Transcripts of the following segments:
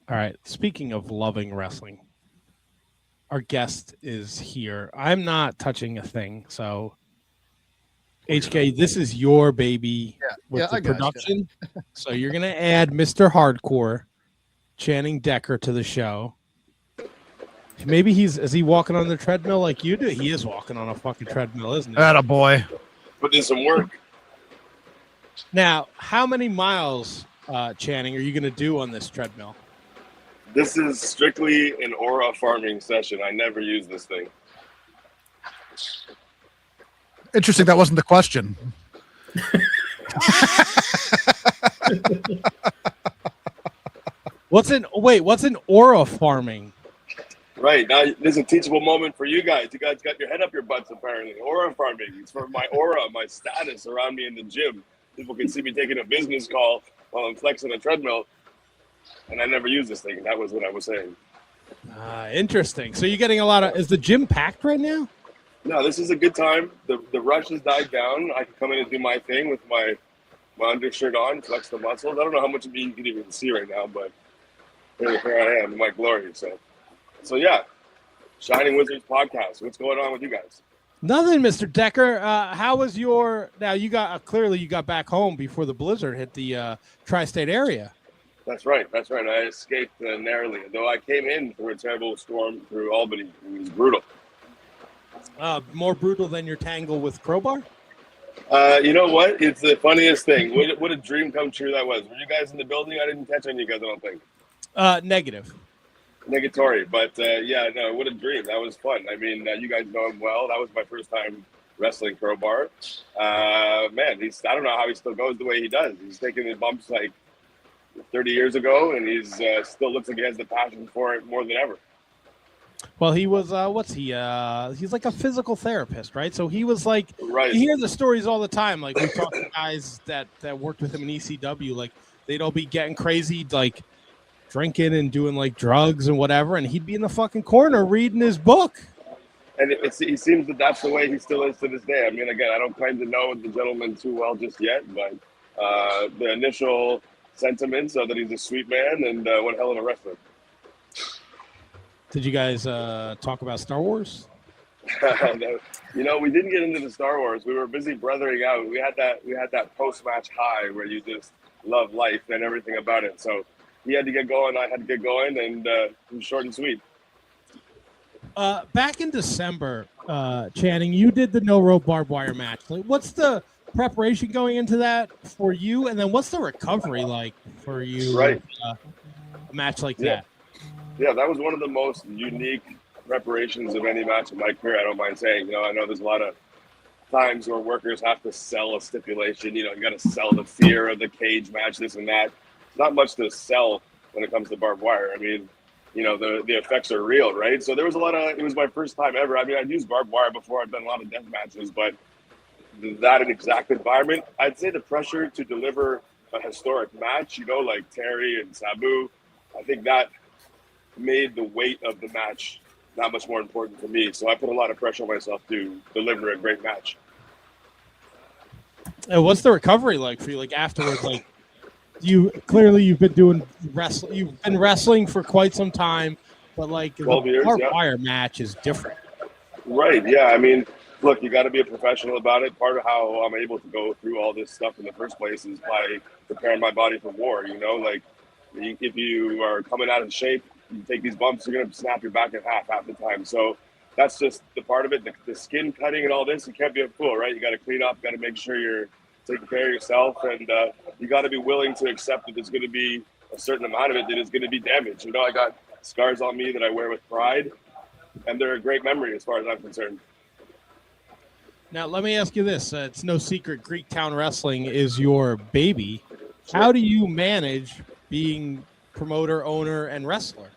All right. Speaking of loving wrestling, our guest is here. I'm not touching a thing. So, HK, this is your baby Yeah, with the I got you. production. So, you're going to add Mr. Hardcore, Channing Decker, to the show. Maybe is he walking on the treadmill like you do? He is walking on a fucking treadmill, isn't he? Atta boy. Put in some work. Now, how many miles, Channing, are you going to do on this treadmill? This is strictly an aura farming session. I never use this thing. Interesting. That wasn't the question. What's an aura farming? Right, now there's a teachable moment for you guys. You guys got your head up your butts, apparently. Aura farming. It's for my aura, my status around me in the gym. People can see me taking a business call while I'm flexing a treadmill, and I never use this thing. That was what I was saying. Interesting. So you're getting a lot of. Is the gym packed right now? No, this is a good time. The rush has died down. I can come in and do my thing with my undershirt on, flex the muscles. I don't know how much of me you can even see right now, but here I am in my glory. So yeah, Shining Wizards podcast. What's going on with you guys? Nothing, Mr. Decker. How was your? Now you got clearly you got back home before the blizzard hit the tri-state area. That's right. I escaped narrowly, though I came in through a terrible storm through Albany. It was brutal. More brutal than your tangle with Crowbar? You know what? It's the funniest thing. What a dream come true that was. Were you guys in the building? I didn't catch on you guys, I don't think. Negative. Negatory. But yeah, no, what a dream. That was fun. I mean, you guys know him well. That was my first time wrestling Crowbar. Man, I don't know how he still goes the way he does. He's taking the bumps like 30 years ago, and he's still looks like he has the passion for it more than ever. Well, he was, what's he? He's like a physical therapist, right? So he was like, right. You hear the stories all the time. Like we talk to guys that worked with him in ECW, like they'd all be getting crazy, like drinking and doing like drugs and whatever. And he'd be in the fucking corner reading his book. And it seems that that's the way he still is to this day. I mean, again, I don't claim to know the gentleman too well just yet, but the initial sentiments are that he's a sweet man and one hell of a wrestler. Did you guys talk about Star Wars? You know, we didn't get into the Star Wars. We were busy brothering out. We had that post-match high where you just love life and everything about it. So he had to get going, I had to get going, and it was short and sweet. Back in December, Channing, you did the no rope barbed wire match. Like, what's the preparation going into that for you, and then what's the recovery like for you? Right, a match like that. Yeah, that was one of the most unique preparations of any match in my career. I don't mind saying. You know, I know there's a lot of times where workers have to sell a stipulation. You know, you got to sell the fear of the cage match, this and that. It's not much to sell when it comes to barbed wire. I mean, you know, the effects are real, right? So there was a lot of, it was my first time ever. I mean, I'd used barbed wire before. I've done a lot of death matches, but that exact environment, I'd say the pressure to deliver a historic match, you know, like Terry and Sabu, I think that made the weight of the match that much more important for me. So I put a lot of pressure on myself to deliver a great match. And what's the recovery like for you? Like afterwards, like you've been doing wrestling. You've been wrestling for quite some time, but like the barbed wire match is different. Right. Yeah. I mean, look, you got to be a professional about it. Part of how I'm able to go through all this stuff in the first place is by preparing my body for war. You know, like if you are coming out of shape, you take these bumps, you're going to snap your back in half the time. So that's just the part of it. The skin cutting and all this, you can't be a fool, right? You got to clean up, got to make sure you're taking care of yourself. And you got to be willing to accept that there's going to be a certain amount of it that is going to be damaged. You know, I got scars on me that I wear with pride, and they're a great memory as far as I'm concerned. Now, let me ask you this. It's no secret Greektown Wrestling is your baby. Sure. How do you manage being promoter, owner, and wrestler?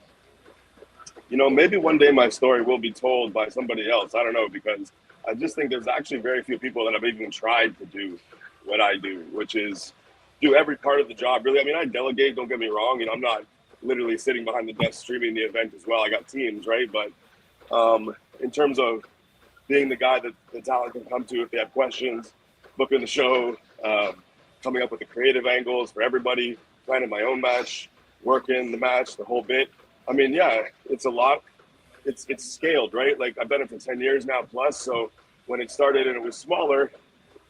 You know, maybe one day my story will be told by somebody else. I don't know, because I just think there's actually very few people that have even tried to do what I do, which is do every part of the job, really. I mean, I delegate, don't get me wrong. You know, I'm not literally sitting behind the desk streaming the event as well. I got teams, right? But in terms of being the guy that the talent can come to if they have questions, booking the show, coming up with the creative angles for everybody, planning my own match, working the match, the whole bit. I mean, yeah, it's a lot. It's scaled, right? Like I've been it for 10 years now plus. So when it started and it was smaller,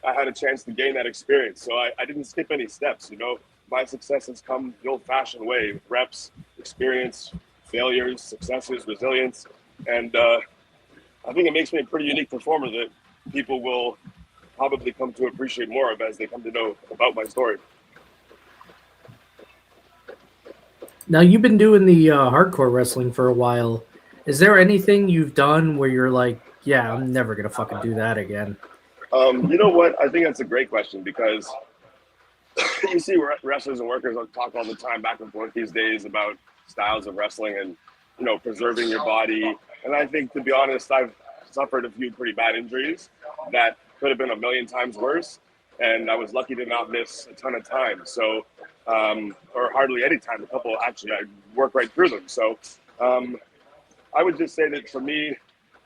I had a chance to gain that experience. So I didn't skip any steps, you know. My success has come the old-fashioned way with reps, experience, failures, successes, resilience. And I think it makes me a pretty unique performer that people will probably come to appreciate more of as they come to know about my story. Now, you've been doing the hardcore wrestling for a while. Is there anything you've done where you're like, yeah, I'm never going to fucking do that again? You know what? I think that's a great question because you see wrestlers and workers talk all the time back and forth these days about styles of wrestling and, you know, preserving your body. And I think, to be honest, I've suffered a few pretty bad injuries that could have been a million times worse. And I was lucky to not miss a ton of time. So, or hardly any time. A couple, actually, I work right through them. So I would just say that for me,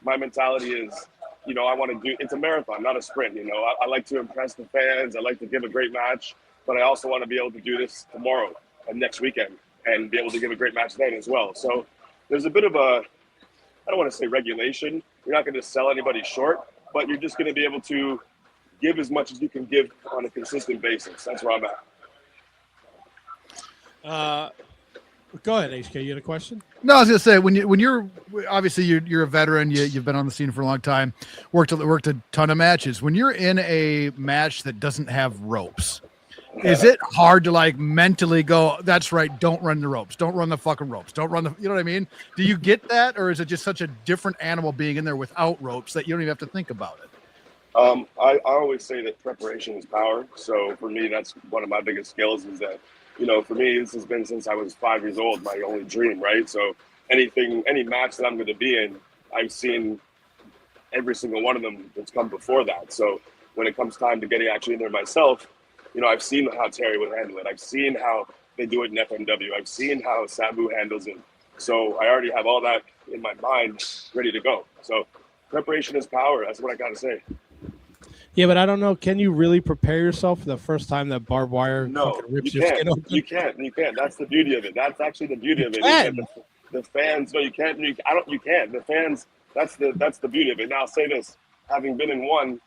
my mentality is, you know, I want to do, it's a marathon, not a sprint. You know, I like to impress the fans. I like to give a great match, but I also want to be able to do this tomorrow and next weekend and be able to give a great match then as well. So there's a bit of a, I don't want to say regulation. You're not going to sell anybody short, but you're just going to be able to give as much as you can give on a consistent basis. That's where I'm at. Go ahead, HK. You had a question? No, I was gonna say when you're obviously you're a veteran, you've been on the scene for a long time, worked a ton of matches. When you're in a match that doesn't have ropes, is it hard to like mentally go, that's right, don't run the ropes, don't run the fucking ropes, don't run the, you know what I mean? Do you get that, or is it just such a different animal being in there without ropes that you don't even have to think about it? I always say that preparation is power. So for me, that's one of my biggest skills is that, you know, for me, this has been since I was 5 years old, my only dream, right? So any match that I'm going to be in, I've seen every single one of them that's come before that. So when it comes time to getting actually in there myself, you know, I've seen how Terry would handle it. I've seen how they do it in FMW. I've seen how Sabu handles it. So I already have all that in my mind ready to go. So preparation is power. That's what I got to say. Yeah, but I don't know. Can you really prepare yourself for the first time that barbed wire No, rips you your can't. skin open? You can't. That's the beauty of it. That's actually the beauty of it. Can. The fans, no, you can't. You can't. The fans, that's the beauty of it. Now, I'll say this, having been in one,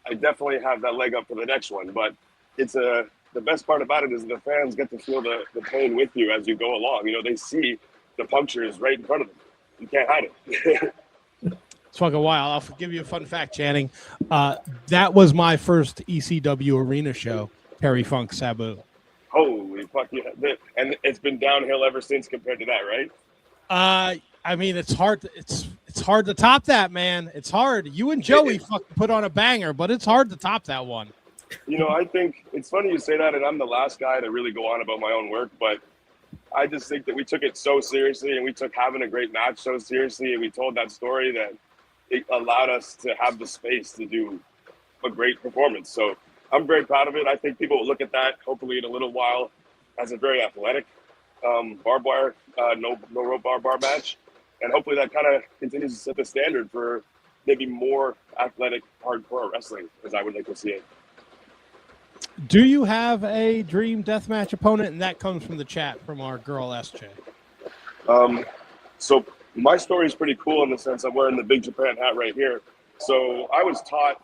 I definitely have that leg up for the next one. But it's the best part about it is the fans get to feel the pain with you as you go along. You know, they see the punctures right in front of them. You can't hide it. It's fucking wild. I'll give you a fun fact, Channing. That was my first ECW arena show, Terry Funk Sabu. Holy fuck yeah. And it's been downhill ever since compared to that, right? I mean, it's hard. It's hard to top that, man. It's hard. You and Joey fucking put on a banger, but it's hard to top that one. You know, I think it's funny you say that, and I'm the last guy to really go on about my own work, but I just think that we took it so seriously, and we took having a great match so seriously, and we told that story that it allowed us to have the space to do a great performance. So I'm very proud of it. I think people will look at that, hopefully in a little while, as a very athletic barbed wire, no rope bar match. And hopefully that kind of continues to set the standard for maybe more athletic hardcore wrestling, as I would like to see it. Do you have a dream deathmatch opponent? And that comes from the chat from our girl SJ. So my story is pretty cool in the sense I'm wearing the Big Japan hat right here. So I was taught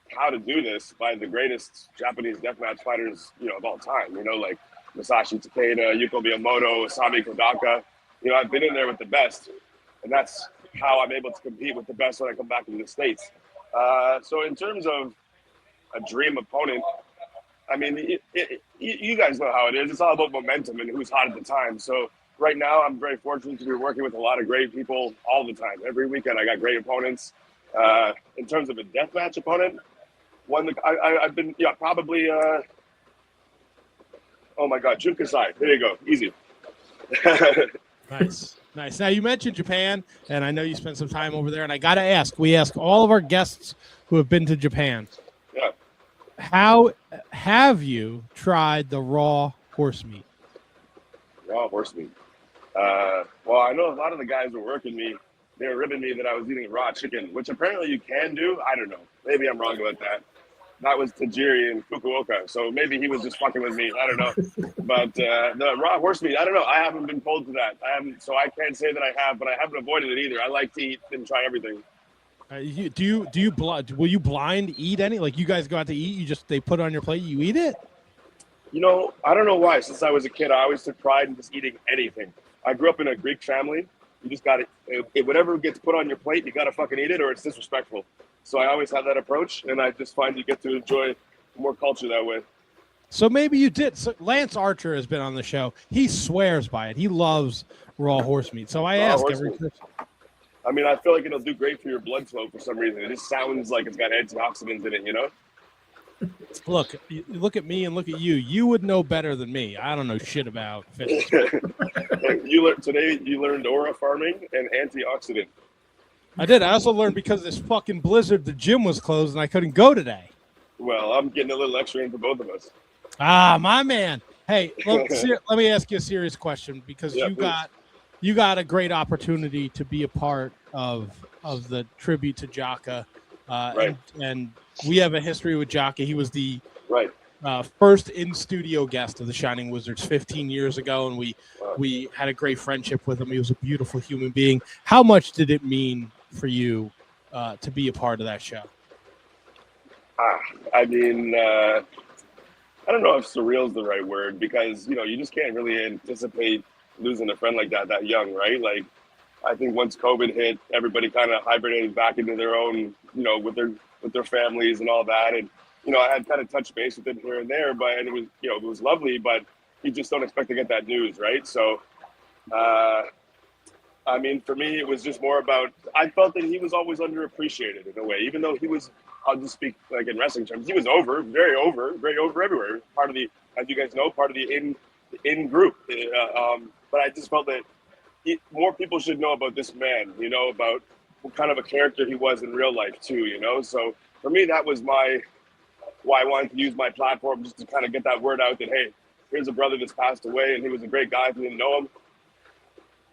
how to do this by the greatest Japanese deathmatch fighters, you know, of all time. You know, like Masashi Takeda, Yuko Miyamoto, Asami Kodaka. You know, I've been in there with the best, and that's how I'm able to compete with the best when I come back into the States. So in terms of a dream opponent, I mean, you guys know how it is. It's all about momentum and who's hot at the time. So right now, I'm very fortunate to be working with a lot of great people all the time. Every weekend, I got great opponents. In terms of a deathmatch opponent, one that I've been, probably, oh my God, Jun Kasai. There you go. Easy. Nice. Now, you mentioned Japan, and I know you spent some time over there, and I got to ask, we ask all of our guests who have been to Japan, Yeah. how have you tried the raw horse meat? Raw horse meat. Well, I know a lot of the guys were working me. They were ribbing me that I was eating raw chicken, which apparently you can do. I don't know. Maybe I'm wrong about that. that was Tajiri in Fukuoka. So maybe he was just fucking with me. I don't know. But the raw horse meat, I don't know. I haven't been pulled to that. I haven't, so I can't say that I have, but I haven't avoided it either. I like to eat and try everything. Will you blind eat any? Like you guys go out to eat, they put it on your plate, you eat it? You know, I don't know why. Since I was a kid, I always took pride in just eating anything. I grew up in a Greek family. You just got to, whatever gets put on your plate, you got to fucking eat it or it's disrespectful. So I always have that approach, and I just find you get to enjoy more culture that way. So maybe you did. So Lance Archer has been on the show. He swears by it. He loves raw horse meat. So I ask every person. I mean, I feel like it'll do great for your blood flow for some reason. It just sounds like it's got antioxidants in it, you know? Look at me and look at you. You would know better than me. I don't know shit about fitness. Today you learned aura farming and antioxidant. I did. I also learned because of this fucking blizzard, the gym was closed and I couldn't go today. Well, I'm getting a little extra in for both of us. Ah, my man. Hey, let me ask you a serious question because you got a great opportunity to be a part of the tribute to Jaka. Right. And we have a history with Jaka. He was the first in-studio guest of the Shining Wizards 15 years ago, and we had a great friendship with him. He was a beautiful human being. How much did it mean for you to be a part of that show? I mean, I don't know if surreal is the right word because, you know, you just can't really anticipate losing a friend like that young, right? Like, I think once COVID hit, everybody kind of hibernated back into their own, you know, with their families and all that. And, you know, I had kind of touched base with him here and there, and it was, you know, it was lovely, but you just don't expect to get that news, right? So, I mean, for me, it was just more about, I felt that he was always underappreciated in a way, even though he was, I'll just speak like in wrestling terms, he was very over everywhere. Part of the, as you guys know, part of the in group. But I just felt that more people should know about this man, you know, about what kind of a character he was in real life too, you know? So for me, that was why I wanted to use my platform just to kind of get that word out that, hey, here's a brother that's passed away and he was a great guy if you didn't know him.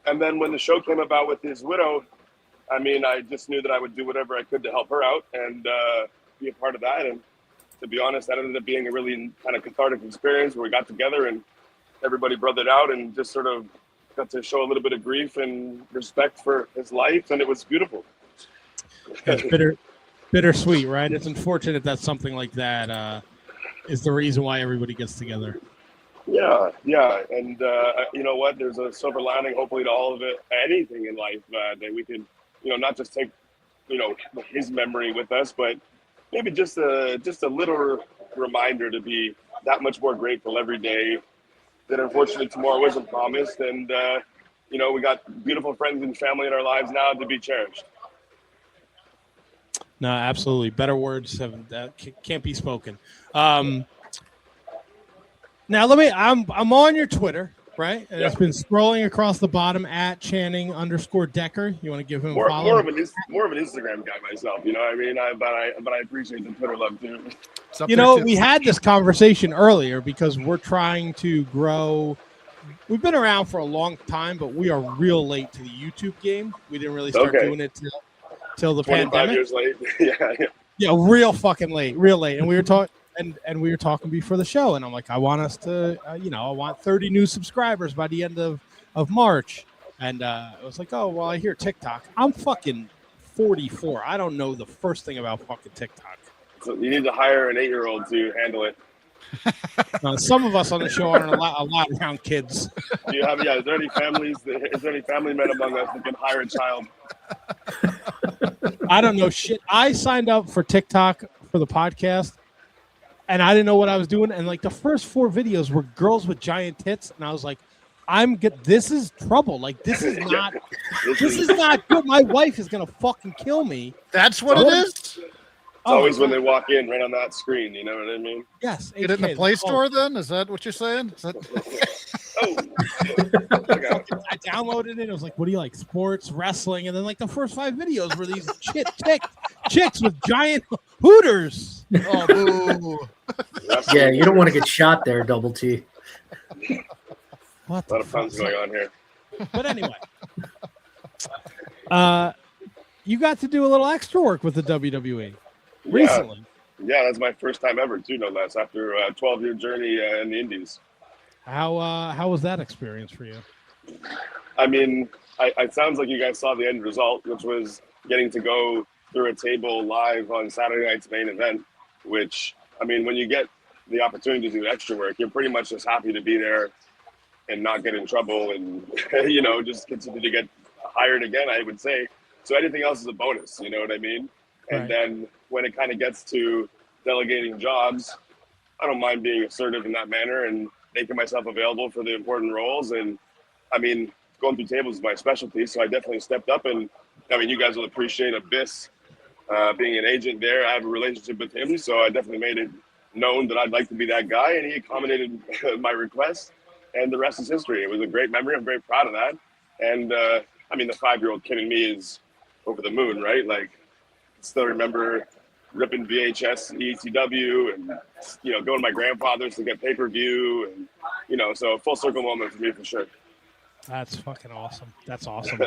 And then when the show came about with his widow, I mean, I just knew that I would do whatever I could to help her out and be a part of that. And to be honest, that ended up being a really kind of cathartic experience where we got together and everybody brothered out and just sort of got to show a little bit of grief and respect for his life. And it was beautiful. It's bittersweet, right? It's unfortunate that something like that is the reason why everybody gets together. Yeah. And you know what? There's a silver lining, hopefully, to all of it, anything in life that we can, you know, not just take, you know, his memory with us, but maybe just a little reminder to be that much more grateful every day that unfortunately tomorrow isn't promised. And, you know, we got beautiful friends and family in our lives now to be cherished. No, absolutely. Better words can't be spoken. Now I'm on your Twitter, right? And It's been scrolling across the bottom at Channing_Decker. You want to give him a follow? More of an Instagram guy myself, you know what I mean? But I appreciate the Twitter love too. You know, we had this conversation earlier because we're trying to grow. We've been around for a long time, but we are real late to the YouTube game. We didn't really start doing it till the 25 pandemic. Years late. Yeah, real fucking late, real late. And we were talking. And we were talking before the show, and I'm like, I want us to, I want 30 new subscribers by the end of March. And I was like, oh, well, I hear TikTok. I'm fucking 44. I don't know the first thing about fucking TikTok. So you need to hire an 8-year-old to handle it. Some of us on the show aren't a lot around kids. Do you have? Is there any family men among us that can hire a child? I don't know shit. I signed up for TikTok for the podcast. And I didn't know what I was doing. And like the first 4 videos were girls with giant tits. And I was like, this is trouble. Like, this is not, this is not good. My wife is going to fucking kill me. That's what it is? It's always when they walk in right on that screen. You know what I mean? Yes. Get it in the Play Store then? Is that what you're saying? I downloaded it. It was like, what do you like? Sports, wrestling. And then like the first 5 videos were these chicks with giant hooters. Oh, boo. Yeah, you don't want to get shot there, Double T. What a lot of puns going on here. But anyway, you got to do a little extra work with the WWE recently. Yeah, that's my first time ever, too, no less, after a 12-year journey in the Indies. How was that experience for you? I mean, it sounds like you guys saw the end result, which was getting to go through a table live on Saturday night's main event, which, I mean, when you get the opportunity to do extra work, you're pretty much just happy to be there and not get in trouble and, just continue to get hired again, I would say. So anything else is a bonus, you know what I mean? And Right. then when it kind of gets to delegating jobs, I don't mind being assertive in that manner and making myself available for the important roles. And I mean, going through tables is my specialty, so I definitely stepped up. And I mean, you guys will appreciate Abyss being an agent there. I have a relationship with him, so I definitely made it known that I'd like to be that guy, and he accommodated my request. And the rest is history. It was a great memory. I'm very proud of that. And I mean, the 5-year-old kid in me is over the moon, right? Like, still remember ripping VHS ECW and going to my grandfather's to get pay-per-view, and so a full circle moment for me for sure. That's fucking awesome. That's awesome.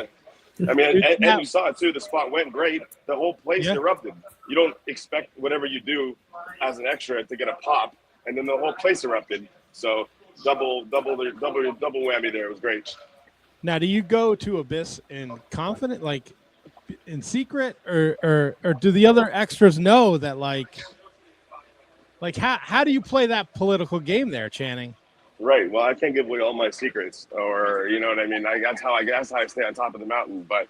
I mean, and you saw it too. The spot went great. The whole place erupted. You don't expect whatever you do as an extra to get a pop, and then the whole place erupted. So double whammy there. It was great. Now, do you go to Abyss in confident, like in secret, or do the other extras know that like how do you play that political game there, Channing? Right. Well, I can't give away all my secrets, or you know what I mean. That's how I stay on top of the mountain. But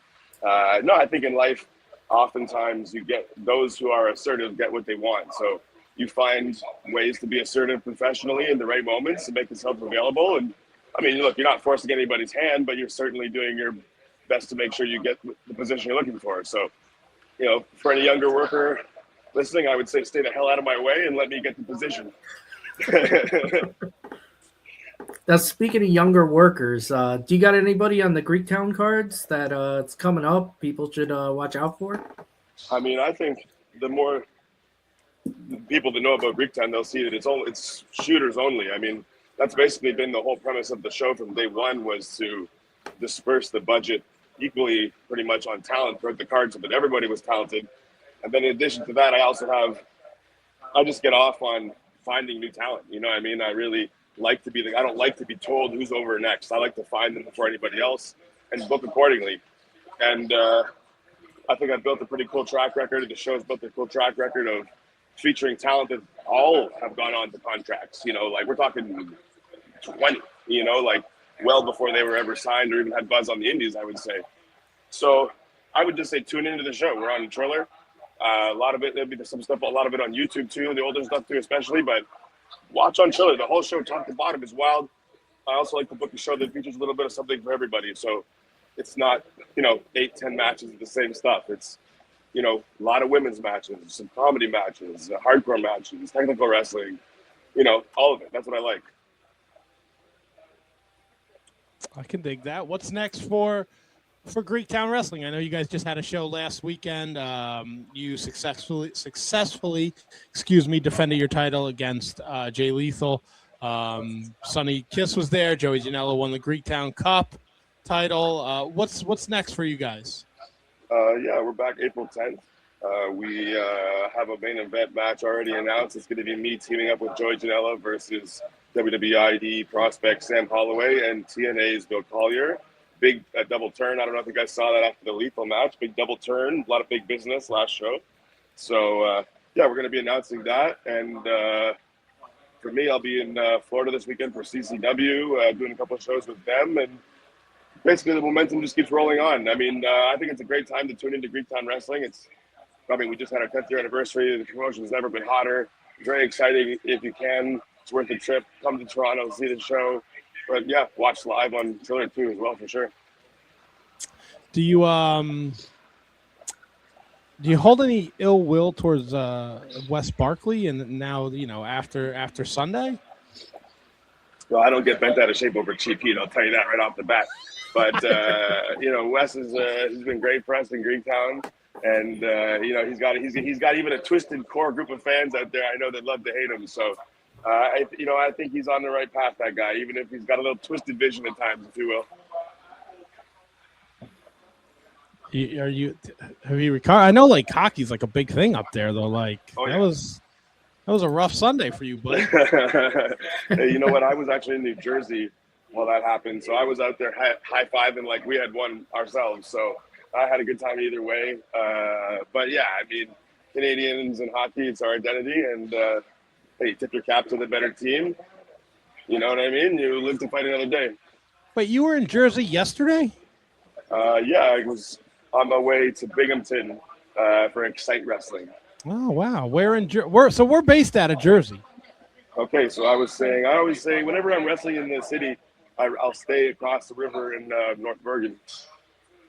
no, I think in life, oftentimes you get those who are assertive get what they want. So you find ways to be assertive professionally in the right moments to make yourself available. And I mean, look, you're not forcing anybody's hand, but you're certainly doing your best to make sure you get the position you're looking for. So, for any younger worker listening, I would say stay the hell out of my way and let me get the position. Now, speaking of younger workers, do you got anybody on the Greektown cards that it's coming up people should watch out for? I mean, I think the more people that know about Greektown, they'll see that it's shooters only. I mean, that's basically been the whole premise of the show from day one, was to disperse the budget equally pretty much on talent throughout the card so that everybody was talented. And then in addition to that, I just get off on finding new talent. You know what I mean? I really like to I don't like to be told who's over next. I like to find them before anybody else and book accordingly. And I think I've built a pretty cool track record. The show's built a cool track record of featuring talent that all have gone on to contracts. Like we're talking 20, like well before they were ever signed or even had buzz on the indies, I would say. So I would just say tune into the show. We're on Triller. A lot of it, there'll be some stuff, a lot of it on YouTube too, the older stuff too, especially, but watch on Triller. The whole show, top to bottom, is wild. I also like to book a show that features a little bit of something for everybody. So it's not, 8-10 matches of the same stuff. It's, a lot of women's matches, some comedy matches, hardcore matches, technical wrestling, all of it. That's what I like. I can dig that. What's next for Greektown Wrestling? I know you guys just had a show last weekend. You successfully, defended your title against Jay Lethal. Sonny Kiss was there. Joey Janela won the Greektown Cup title. What's next for you guys? Yeah, we're back April 10th. We have a main event match already announced. It's going to be me teaming up with Joey Janela versus WWE ID prospect Sam Holloway and TNA's Bill Collier. Big double turn. I don't know if you guys saw that after the Lethal match. Big double turn. A lot of big business last show. So, yeah, we're going to be announcing that. And for me, I'll be in Florida this weekend for CCW, doing a couple of shows with them. And basically, the momentum just keeps rolling on. I mean, I think it's a great time to tune into Greektown Wrestling. We just had our 10th year anniversary. The promotion's never been hotter. Very exciting. If you can, it's worth the trip. Come to Toronto, see the show. But yeah, watch live on Triller too as well, for sure. Do you hold any ill will towards Wes Barkley and now after Sunday? Well, I don't get bent out of shape over cheap heat. I'll tell you that right off the bat. But Wes has been great for us in Greektown, and he's got even a twisted core group of fans out there I know that love to hate him. So. I think he's on the right path, that guy, even if he's got a little twisted vision at times, if you will. Have you recovered? I know, like, hockey's like a big thing up there, though. Like, oh, yeah. that was That was a rough Sunday for you, buddy. Hey, you know what? I was actually in New Jersey while that happened, so I was out there high-fiving like we had won ourselves. So I had a good time either way. But yeah, I mean, Canadians and hockey, it's our identity, and hey, tip your cap to the better team. You know what I mean? You live to fight another day. Wait, you were in Jersey yesterday? Yeah, I was on my way to Binghamton for Excite Wrestling. Oh wow, we're based out of Jersey. Okay, so I always say whenever I'm wrestling in the city, I'll stay across the river in North Bergen.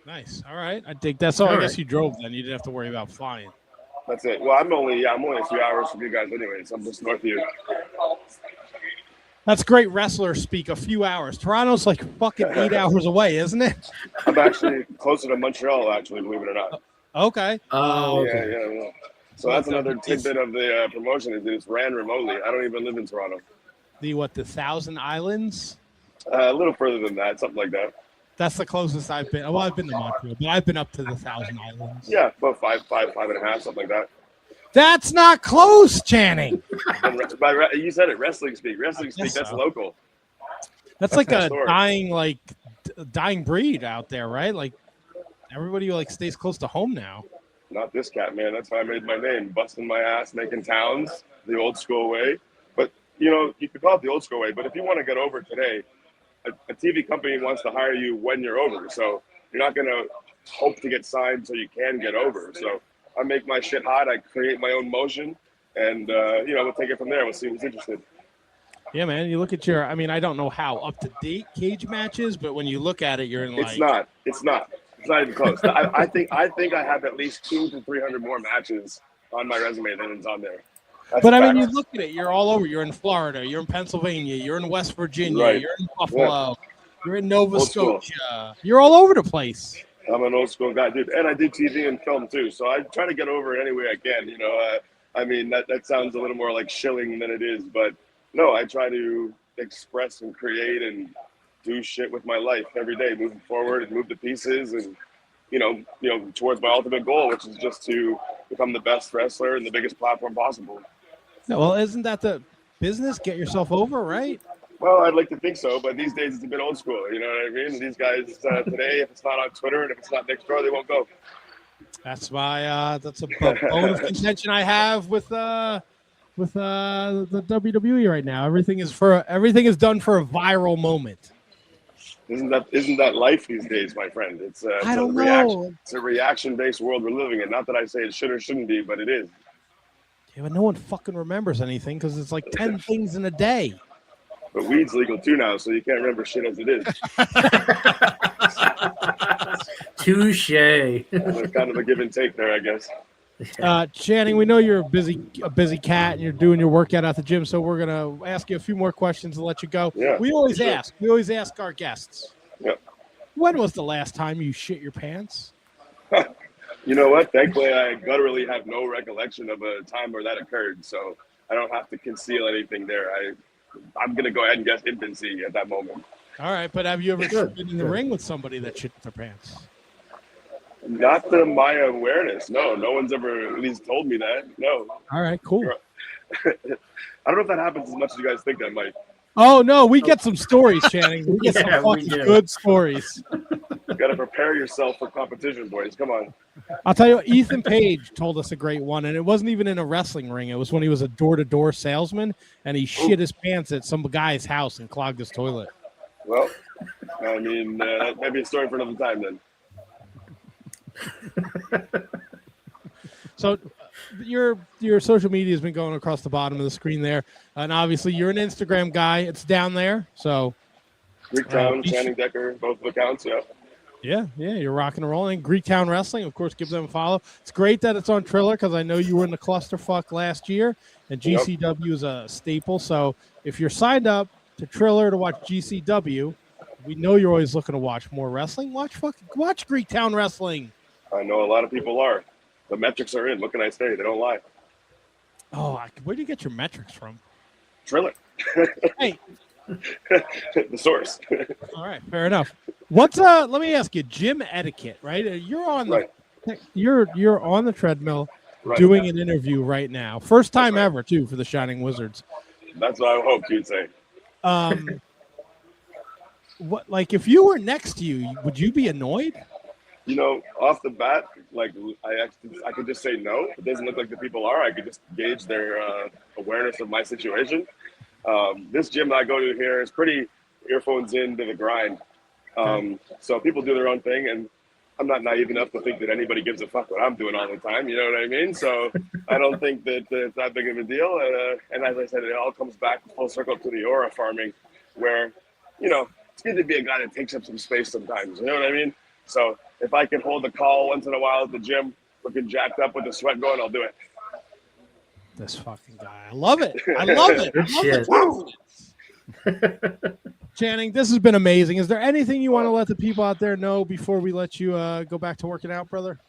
Nice. All right, I dig that. So I guess you drove then. You didn't have to worry about flying. That's it. Well, I'm only a few hours from you guys anyways. I'm just north of you. That's great wrestler speak. A few hours. Toronto's like fucking 8 hours away, isn't it? I'm actually closer to Montreal, actually, believe it or not. Okay. Oh, okay. Yeah. So that's another tidbit of the promotion is that it's ran remotely. I don't even live in Toronto. The 1,000 Islands? A little further than that, something like that. That's the closest I've been. Well, I've been to Montreal, but I've been up to the 1,000 Islands. Yeah, about five and a half, something like that. That's not close, Channing. You said it, wrestling speak. Wrestling speak, that's so. local. That's like a story. dying breed out there, right? Like everybody like stays close to home now. Not this cat, man. That's how I made my name, busting my ass, making towns the old school way. But, you know, you could call it the old school way, but if you want to get over today, a TV company wants to hire you when you're over. So you're not going to hope to get signed so you can get over. So I make my shit hot. I create my own motion, and, we'll take it from there. We'll see who's interested. Yeah, man. You look at I don't know how up-to-date cage matches, but when you look at it, you're in like... It's not even close. I think I have at least 200 to 300 more matches on my resume than is on there. But I mean, you look at it, you're all over. You're in Florida, you're in Pennsylvania, you're in West Virginia, right. You're in Buffalo, You're in Nova Scotia. You're all over the place. I'm an old school guy, dude. And I do TV and film too. So I try to get over it any way I can. You know, I mean, that sounds a little more like shilling than it is. But no, I try to express and create and do shit with my life every day, moving forward and move the pieces and, you know, towards my ultimate goal, which is just to become the best wrestler and the biggest platform possible. Well, isn't that the business? Get yourself over, right? Well, I'd like to think so, but these days it's a bit old school. You know what I mean? These guys today, if it's not on Twitter and if it's not next door, they won't go. That's that's a bone of contention I have with the WWE right now. Everything is done for a viral moment. Isn't that life these days, my friend? It's I don't know. It's a reaction-based world we're living in. Not that I say it should or shouldn't be, but it is. Yeah, but no one fucking remembers anything because it's like 10 things in a day. But weed's legal too now, so you can't remember shit as it is. Touche. There's kind of a give and take there, I guess. Channing, we know you're a busy cat and you're doing your workout at the gym, so we're gonna ask you a few more questions and let you go. Yeah, we always ask our guests. Yep. When was the last time you shit your pants? You know what? Thankfully, I gutturally have no recollection of a time where that occurred, so I don't have to conceal anything there. I'm gonna go ahead and guess infancy at that moment. All right, but have you ever been in the ring with somebody that shit their pants? Not to my awareness. No one's ever at least told me that. No. All right, cool. I don't know if that happens as much as you guys think that might. Oh no, we get some stories, Channing. We get some fucking good stories. You got to prepare yourself for competition, boys. Come on. I'll tell you what, Ethan Page told us a great one, and it wasn't even in a wrestling ring. It was when he was a door-to-door salesman, and he shit his pants at some guy's house and clogged his toilet. Well, I mean, that might be a story for another time then. So your social media has been going across the bottom of the screen there, and obviously you're an Instagram guy. It's down there. So Greektown, Channing Decker, both accounts, yeah. Yeah, you're rocking and rolling. Greektown Wrestling, of course, give them a follow. It's great that it's on Triller because I know you were in the clusterfuck last year, and GCW is a staple. So if you're signed up to Triller to watch GCW, we know you're always looking to watch more wrestling. Watch Greektown Wrestling. I know a lot of people are. The metrics are in. What can I say? They don't lie. Oh, where do you get your metrics from? Triller. Hey. The source. All right, fair enough. What's let me ask you, gym etiquette, right? You're on the you're on the treadmill. Right. doing an interview right now. First time ever, too, for the Shining Wizards. That's what I hoped you'd say. What, like, if you were next to you, would you be annoyed? You know, off the bat, like I could just say no. It doesn't look like the people are. I could just gauge their awareness of my situation. This gym that I go to here is pretty earphones into the grind. So people do their own thing, and I'm not naive enough to think that anybody gives a fuck what I'm doing all the time. You know what I mean? So I don't think that it's that big of a deal. And as I said, it all comes back full circle to the aura farming, where, you know, it's good to be a guy that takes up some space sometimes. You know what I mean? So if I can hold the call once in a while at the gym, looking jacked up with the sweat going, I'll do it. This fucking guy. I love it. I love it. Good I love it. Channing, this has been amazing. Is there anything you want to let the people out there know before we let you go back to working out, brother?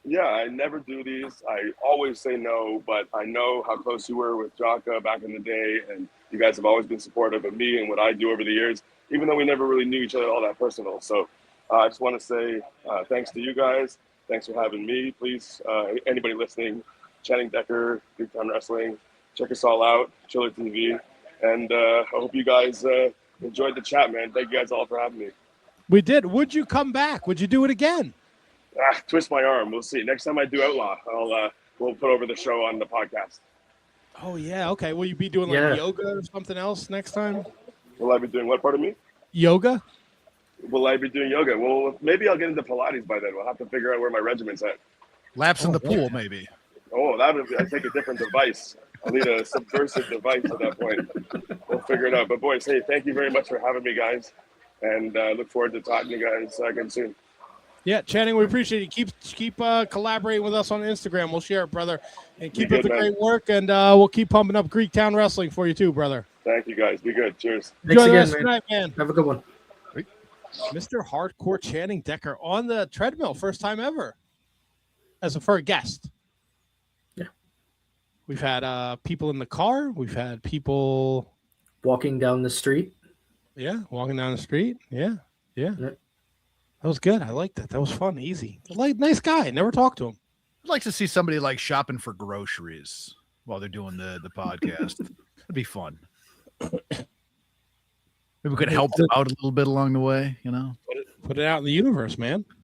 Yeah, I never do these. I always say no, but I know how close you were with Jaka back in the day, and you guys have always been supportive of me and what I do over the years, even though we never really knew each other all that personal. So I just want to say thanks to you guys. Thanks for having me. Please, anybody listening, Channing Decker, Greektown Wrestling, check us all out, Chiller TV. And I hope you guys enjoyed the chat, man. Thank you guys all for having me. We did. Would you come back? Would you do it again? Twist my arm. We'll see. Next time I do Outlaw, we'll put over the show on the podcast. Oh, yeah. Okay. Will you be doing like yoga or something else next time? Will I be doing what part of me? Yoga? Will I be doing yoga? Well, maybe I'll get into Pilates by then. We'll have to figure out where my regiment's at. Laps in the pool, maybe. Oh, I'd take a different device. I'll need a subversive device at that point. We'll figure it out. But boys, hey, thank you very much for having me, guys. And look forward to talking to you guys again soon. Yeah, Channing, we appreciate it. Keep collaborating with us on Instagram. We'll share it, brother. And keep up the great work. And we'll keep pumping up Greektown Wrestling for you too, brother. Thank you, guys. Be good. Cheers. Thanks again, man. Tonight, man. Have a good one. Mr. Hardcore Channing Decker on the treadmill, first time ever, for a guest. Yeah, we've had people in the car. We've had people walking down the street. Yeah, walking down the street. Yeah. That was good. I liked it. That was fun, easy. Nice guy. Never talked to him. I'd like to see somebody like shopping for groceries while they're doing the podcast. That'd be fun. Maybe we could help them out a little bit along the way, you know? Put it out in the universe, man.